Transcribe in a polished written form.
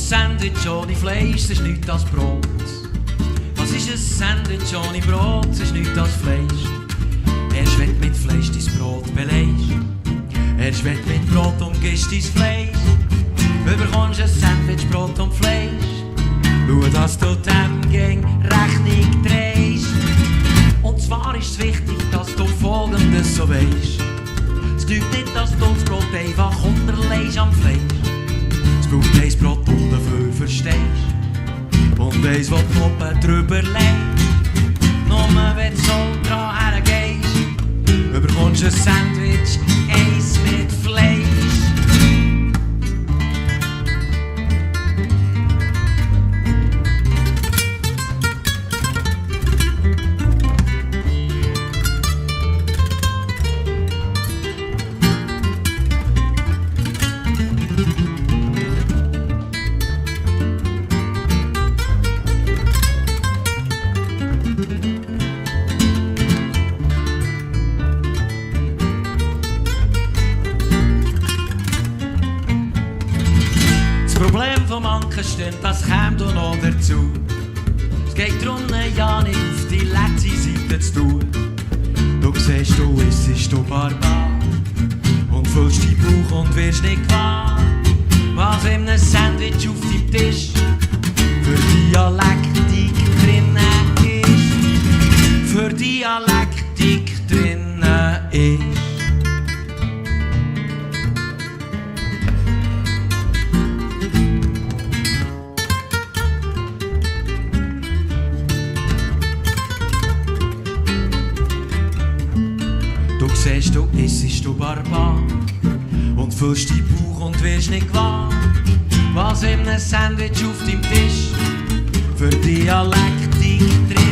Sandwich ohne Fleisch, das ist nichts als Brot. Was ist ein Sandwich ohne Brot, das ist nichts als Fleisch. Erst wenn du mit Fleisch dein Brot belegst, erst wenn du mit Brot umgibst dein Fleisch, bekommst ein Sandwich, Brot und Fleisch. Schau, dass du dem gegen Rechnung drehst. Und zwar ist es wichtig, dass du Folgendes so weisst. Es genügt nicht, dass du das Brot einfach unterlegst am Fleisch. Es braucht ein Brot und dafür verstehst. Und eins, was du oben drüber legst. Nur wenn du so dran hergehst, bekommst du ein Sandwich, eins mit Fleisch. Das Problem von manchen stimmt, das kommt auch noch dazu. Es geht darum, ja nicht auf die letzte Seite zu tun. Du siehst, du isst du Barbar und füllst deinen Bauch und wirst nicht gewahr, was in einem Sandwich auf deinem Tisch für Dialektik drinnen ist. Für Dialektik drinnen ist. Du siehst, du isst du Barbar und füllst deinen Bauch und wirst nicht gewahr, was in einem Sandwich auf deinem Tisch für Dialektik drin